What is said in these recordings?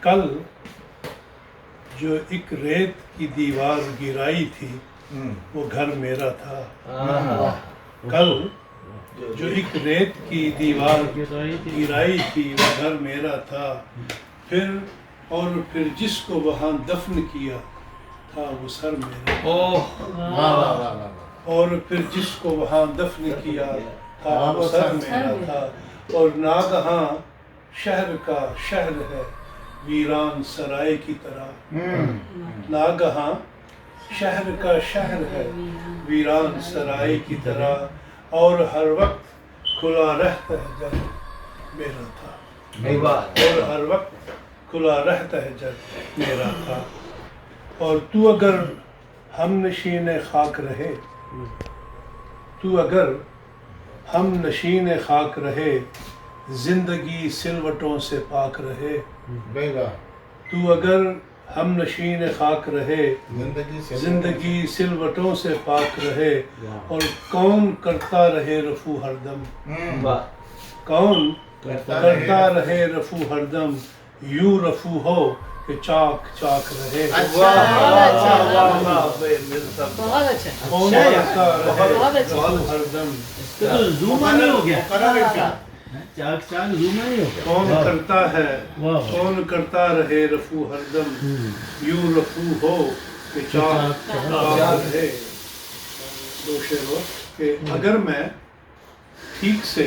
کل جو ایک ریت کی دیوار گرائی تھی وہ گھر میرا تھا. کل جو ایک ریت کی دیوار گرائی تھی وہ گھر میرا تھا. پھر جس کو وہاں دفن کیا تھا وہ سر میرا تھا. اور پھر جس کو وہاں دفن کیا تھا وہ سر میرا تھا. اور ناگہاں شہر کا شہر ہے ویران سرائے کی طرح. ناگہاں شہر کا شہر ہے ویران سرائے کی طرح. اور ہر وقت کھلا رہتا ہے جب میرا تھا. اور ہر وقت کھلا رہتا ہے جب میرا تھا. اور تو اگر ہم نشین خاک رہے، تو اگر ہم نشین خاک رہے، زندگی سلوٹوں سے پاک رہے. تو اگر ہم نشین خاک رہے، زندگی سلوٹوں سے پاک رہے. اور کون کرتا رہے رفو ہر دم، کون کرتا رہے رفو ہر دم. یوں رفو ہو کہ چاک چاک رہے. کون کرتا رہے رفو ہر دم. کون کرتا ہے، کون کرتا رہے رفو ہر دم. یوں رفو ہو کہ چاک چاک رہے. دو شعر کہ اگر میں ٹھیک سے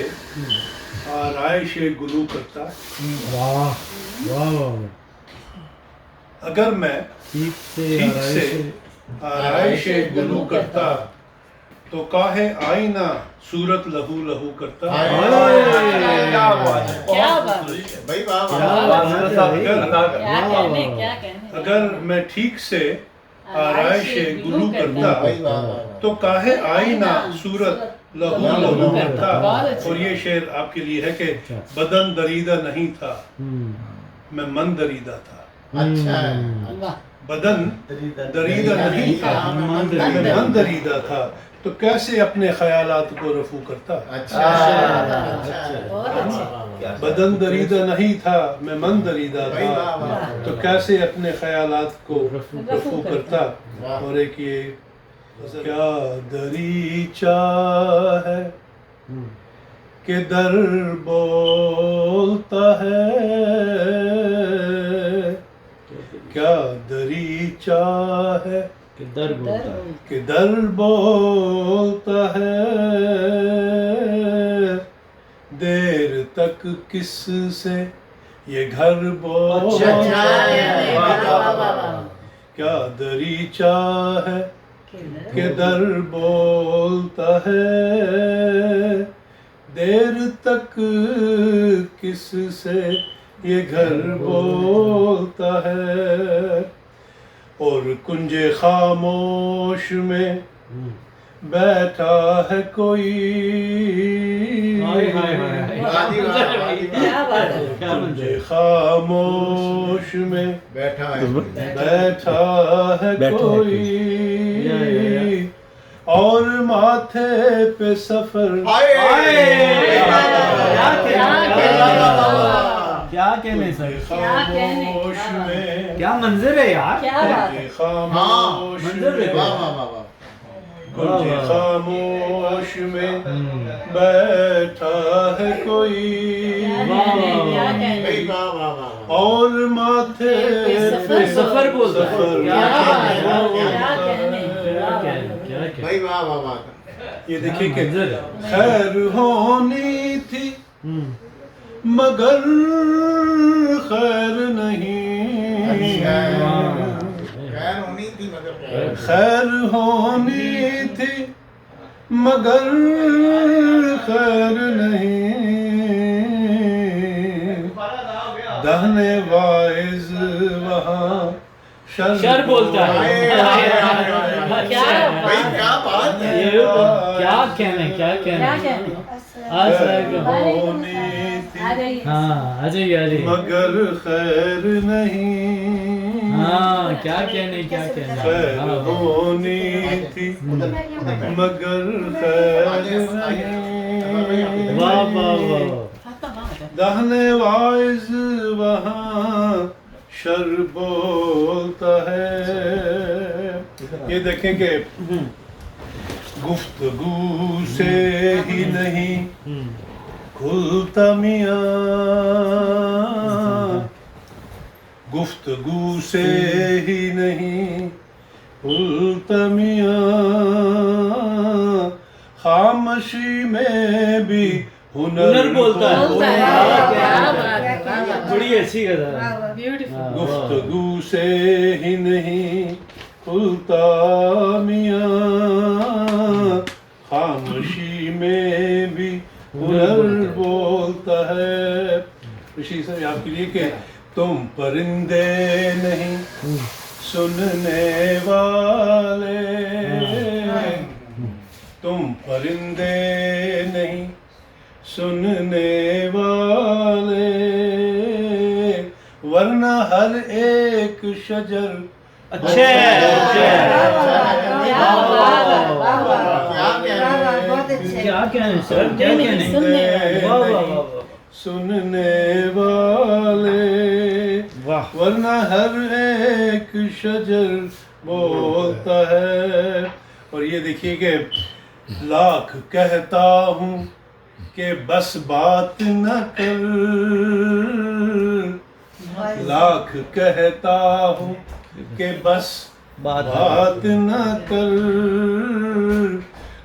آرائش گلو کرتا، اگر میں ٹھیک سے آرائش گلو کرتا تو کاہے آئینہ صورت لہو لہو کرتا. اگر میں ٹھیک سے آرائش گلو کرتا تو کاہے آئینہ صورت لہو لہو کرتا. اور یہ شعر آپ کے لیے ہے کہ بدن دریدہ نہیں تھا، میں من دریدہ تھا. بدن دریدہ نہیں تھا، میں من دریدہ تھا. تو کیسے اپنے خیالات کو رفو کرتا. بدن دریدہ نہیں تھا، میں من دریدہ تھا. تو کیسے اپنے خیالات کو رفو کرتا. اور ایک یہ کیا دریچہ ہے کہ در بولتا ہے، کیا دریچہ ہے کہ در بولتا ہے. دیر تک کس سے یہ گھر بولتا ہے. کیا دریچہ ہے کہ در بولتا ہے. دیر تک کس سے یہ گھر بولتا ہے. اور کنج خاموش میں بیٹھا ہے کوئی، کنج خاموش میں بیٹھا ہے کوئی. اور ماتھے پہ سفر کیا کہنے سر، خاموش میں، کیا منظر ہے یار، خاموش میں، کنج خاموش میں بیٹھا ہے کوئی. اور ماتھے پہ سفر یہ دیکھیں کہ خیر ہونی تھی مگر خیر نہیں، خیر ہونی تھی مگر خیر نہیں. دہنے واعظ وہاں شر بولتا ہے. کیا بات ہے، کیا کہنے ہاں آ جائیے مگر خیر نہیں. ہاں کیا کہنے خیر ہونی تھی مگر خیر نہیں. واہ واہ واہ. دہنے واعظ وہاں شر بولتا ہے. یہ دیکھیں کہ گفتگو سے ہی نہیں کھلتا میاں، گفتگو سے ہی نہیں کھلتا میاں، خاموشی میں بھی ہنر بولتا ہے. بڑی اچھی غزل ہے. گفتگو سے ہی نہیں کھلتا میاں، خاموشی میں بھی ہنر بولتا ہے. اسی سے آپ کے لیے کہ تم پرندے نہیں سننے والے، تم پرندے نہیں سننے والے، ورنہ ہر ایک شجر اچھا کیا کہنے سر، کیا کہنے. سننے والے، ورنہ ہر ایک شجر بولتا ہے. اور یہ دیکھیے کہ لاکھ کہتا ہوں کہ بس بات نہ کر، لاکھ کہتا ہوں کہ بس بات نہ کر،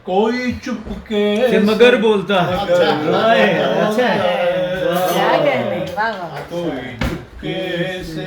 کوئی چپکے سے مگر بولتا ہے. کوئی چپکے سے